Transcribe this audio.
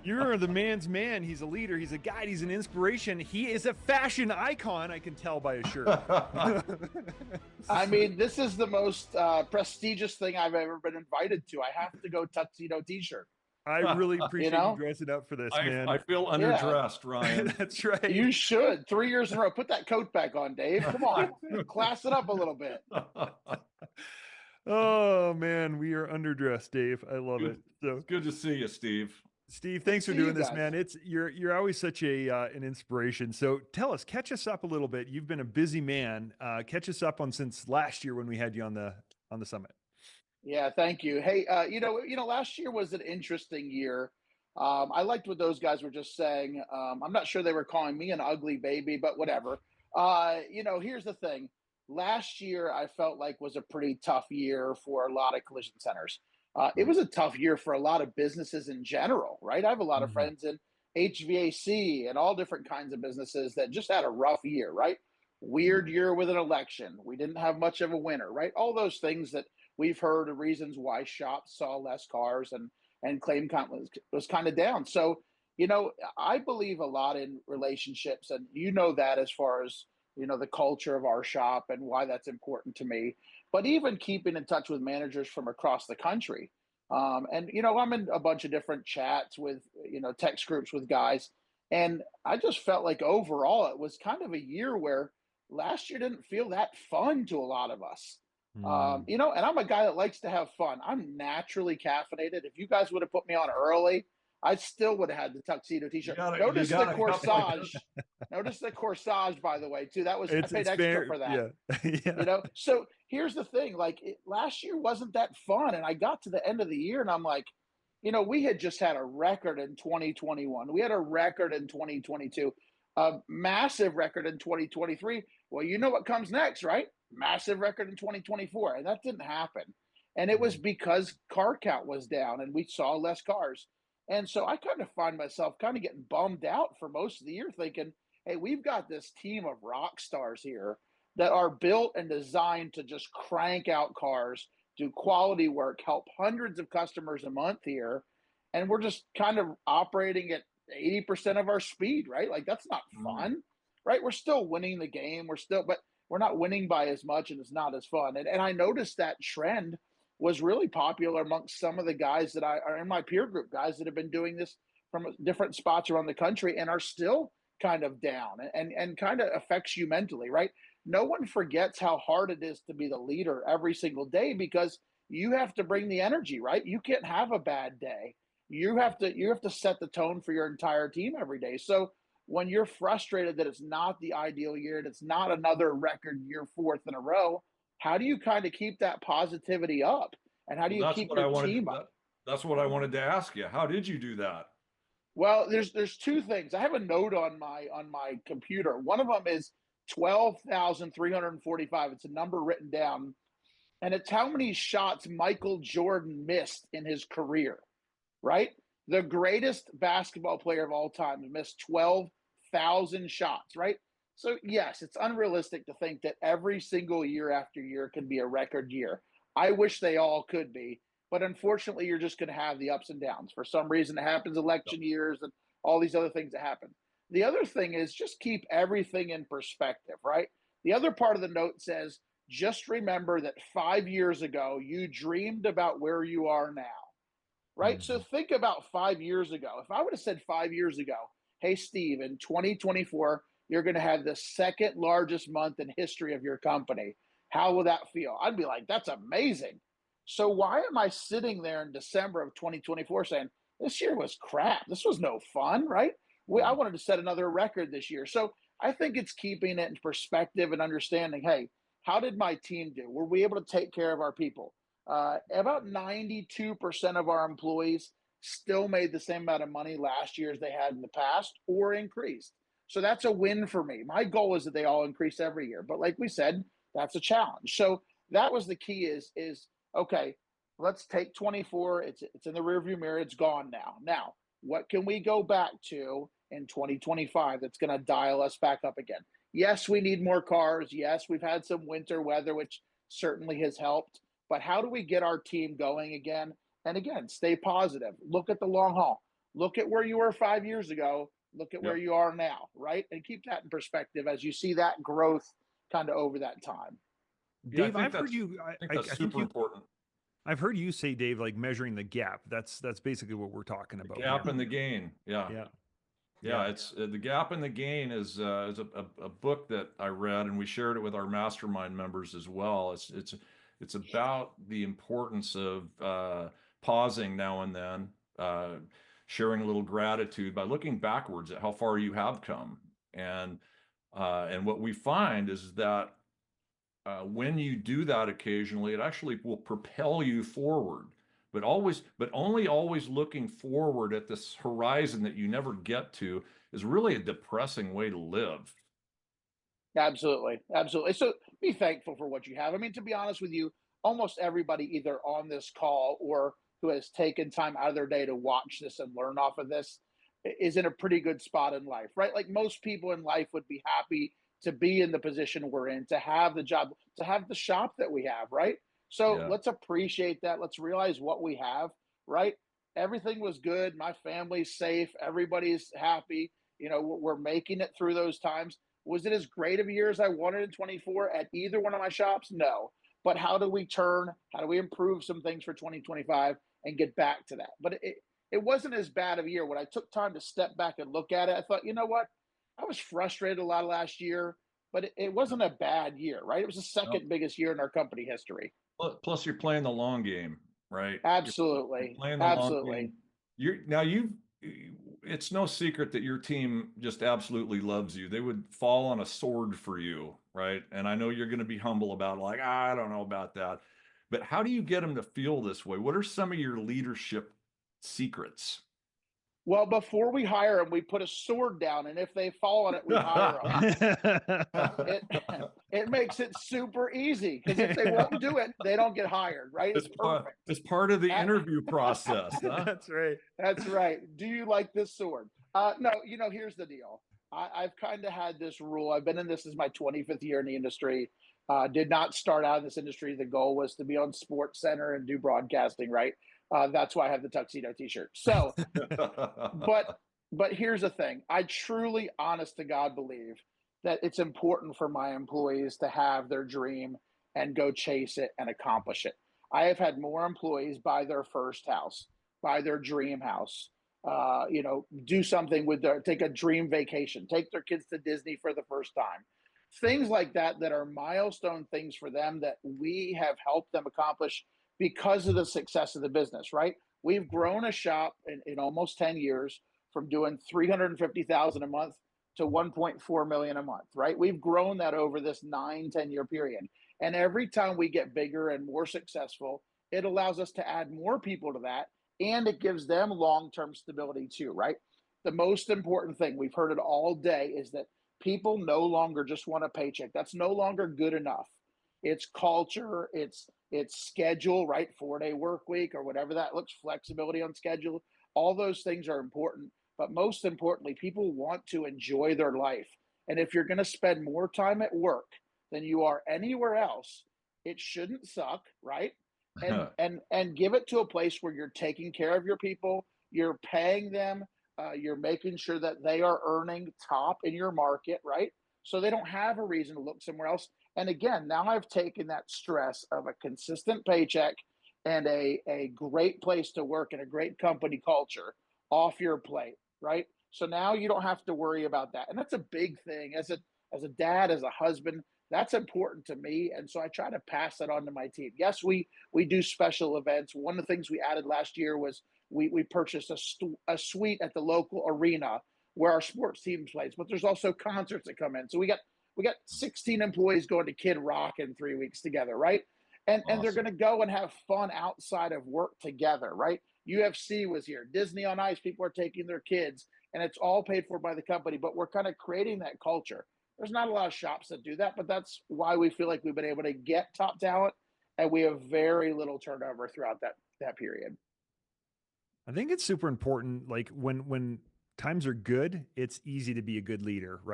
You're the man's man. He's a leader. He's a guide. He's an inspiration. He is a fashion icon. I can tell by his shirt. I mean, this is the most prestigious thing I've ever been invited to. I have to go tuxedo t-shirt, I really you appreciate you know? dressing up for this, I man. feel Yeah, underdressed, Ryan. That's right. you should. 3 years in a row. Put that coat back on, Dave. Come on. Class it up a little bit. Oh man, we are underdressed, Dave. I love it. Good. So, It's good to see you, Steve. Steve, Good to thanks for see you doing this, man. guys. It's you're always such a an inspiration. So, tell us, catch us up a little bit. You've been a busy man. Catch us up on since last year when we had you on the summit. Yeah, thank you. Hey, last year was an interesting year. I liked what those guys were just saying. I'm not sure they were calling me an ugly baby, but whatever. Here's the thing. Last year, I felt like was a pretty tough year for a lot of collision centers. It Right. was a tough year for a lot of businesses in general, right? I have a lot of Mhm. friends in HVAC and all different kinds of businesses that just had a rough year, right? Weird Mhm. year with an election. We didn't have much of a winter, right? All those things that we've heard of reasons why shops saw less cars and claim count was kind of down. So, I believe a lot in relationships, and that as far as the culture of our shop and why that's important to me. But even keeping in touch with managers from across the country. And I'm in a bunch of different chats with text groups with guys, and I just felt like overall it was kind of a year where last year didn't feel that fun to a lot of us. Mm. And I'm a guy that likes to have fun. I'm naturally caffeinated. If you guys would have put me on early, I still would have had the tuxedo You t-shirt. got a you Notice the got a couple of corsage. Notice the corsage, by the way, too. I paid It's extra fair. for that. Yeah. Yeah. So here's the thing: last year wasn't that fun, and I got to the end of the year, and I'm like, we had just had a record in 2021. We had a record in 2022, a massive record in 2023. Well, you know what comes next, right? Massive record in 2024, and that didn't happen. And it was Mhm. because car count was down, and we saw less cars. And so I kind of find myself kind of getting bummed out for most of the year, thinking, hey, we've got this team of rock stars here that are built and designed to just crank out cars, do quality work, help hundreds of customers a month here. And we're just kind of operating at 80% of our speed, right? Like that's not Mhm. fun, right? We're still winning the game. But we're not winning by as much and it's not as fun. And I noticed that trend was really popular amongst some of the guys that I are in my peer group, guys that have been doing this from different spots around the country and are still kind of down and kind of affects you mentally, right? No one forgets how hard it is to be the leader every single day because you have to bring the energy, right? You can't have a bad day. You have to set the tone for your entire team every day. So when you're frustrated that it's not the ideal year, and it's not another record year fourth in a row, how do you kind of keep that positivity up? And how do Well, you keep your team up? that's what I wanted to ask you. How did you do that? Well, there's two things. I have a note on my computer. One of them is 12,345. It's a number written down, and it's how many shots Michael Jordan missed in his career, right? The greatest basketball player of all time missed 12,000 shots, right? So, yes, it's unrealistic to think that every single year after year can be a record year. I wish they all could be, but unfortunately, you're just going to have the ups and downs. For some reason, it happens Yep. election years and all these other things that happen. The other thing is just keep everything in perspective, right? The other part of the note says, just remember that 5 years ago, you dreamed about where you are now, right? So Mhm. think about 5 years ago. If I would have said 5 years ago, hey, Steve, in 2024, you're going to have the second largest month in history of your company. How will that feel? I'd be like, that's amazing. So why am I sitting there in December of 2024 saying, this year was crap? This was no fun, right? I Mhm. wanted to set another record this year. So I think it's keeping it in perspective and understanding, hey, how did my team do? Were we able to take care of our people? About 92% of our employees still made the same amount of money last year as they had in the past or increased. So that's a win for me. My goal is that they all increase every year. But like we said, that's a challenge. So that was the key is okay, let's take 24. It's in the rearview mirror. It's gone now. Now, what can we go back to in 2025 that's going to dial us back up again? Yes, we need more cars. Yes, we've had some winter weather, which certainly has helped. But how do we get our team going again? And again, stay positive. Look at the long haul. look at where you were 5 years ago, look at where Yep. you are now, right? And keep that in perspective as you see that growth kind of over that time. Yeah, Dave, I've heard you. I think I that's think super you. important. I've heard you say, Dave, like measuring the gap. That's basically what we're talking The about gap here. and the gain. Yeah. Yeah, Yeah, yeah. it's The Gap and the Gain is a book that I read, and we shared it with our mastermind members as well. It's about the importance of pausing now and then, uh, sharing a little gratitude by looking backwards at how far you have come, and what we find is that when you do that occasionally, it actually will propel you forward. But only always looking forward at this horizon that you never get to is really a depressing way to live. Absolutely. Absolutely. So be thankful for what you have. I mean, to be honest with you, almost everybody either on this call or who has taken time out of their day to watch this and learn off of this is in a pretty good spot in life, right? Like most people in life would be happy to be in the position we're in, to have the job, to have the shop that we have, right? So Yeah. let's appreciate that. Let's realize what we have, right? Everything was good. My family's safe. Everybody's happy. We're making it through those times. Was it as great of a year as I wanted in 24 at either one of my shops? No. But how do we turn? How do we improve some things for 2025 and get back to that? But it wasn't as bad of a year. When I took time to step back and look at it, I thought, you know what? I was frustrated a lot last year, but it wasn't a bad year, right? It was the No. second biggest year in our company history. Plus, you're playing the long game, right? You're Absolutely. playing the long Absolutely. game. You're now you've. It's no secret that your team just absolutely loves you. They would fall on a sword for you, right? And I know you're going to be humble about like, I don't know about that. But how do you get them to feel this way? What are some of your leadership secrets? Well, before we hire them, we put a sword down, and if they fall on it, we hire them. It it makes it super easy because if they won't do it, they don't get hired, right? It's perfect. It's part of the At- interview process, huh? That's right. That's right. Do you like this sword? No, here's the deal. I've kind of had this rule. I've been in this is my 25th year in the industry. Did not start out in this industry. The goal was to be on Sports Center and do broadcasting, right? That's why I have the tuxedo T-shirt. So, but but here's the thing. I truly, honest to God, believe that it's important for my employees to have their dream and go chase it and accomplish it. I have had more employees buy their first house, buy their dream house, do something with take a dream vacation, take their kids to Disney for the first time. Things like that are milestone things for them that we have helped them accomplish because of the success of the business, right? We've grown a shop in almost 10 years from doing 350,000 a month to 1.4 million a month, right? We've grown that over this 9-10 year period. And every time we get bigger and more successful, it allows us to add more people to that, and it gives them long-term stability too, right? The most important thing, we've heard it all day, is that people no longer just want a paycheck. That's no longer good enough. It's culture, it's schedule, right? 4-day work week or whatever that looks, flexibility on schedule. All those things are important. But most importantly, people want to enjoy their life. And if you're going to spend more time at work than you are anywhere else, it shouldn't suck, right? And give it to a place where you're taking care of your people, you're paying them, you're making sure that they are earning top in your market, right? So they don't have a reason to look somewhere else. And again, now I've taken that stress of a consistent paycheck and a great place to work and a great company culture off your plate, right? So now you don't have to worry about that. And that's a big thing as a dad, as a husband, that's important to me. And so I try to pass that on to my team. Yes, we do special events. One of the things we added last year was we purchased a suite at the local arena where our sports team plays, but there's also concerts that come in. So we got 16 employees going to Kid Rock in 3 weeks together, right? And they're Awesome. going to go and have fun outside of work together, right? UFC was here, Disney on Ice. People are taking their kids, and it's all paid for by the company. But we're kind of creating that culture. There's not a lot of shops that do that, but that's why we feel like we've been able to get top talent, and we have very little turnover throughout that period. I think it's super important. Like when times are good, it's easy to be a good leader, right?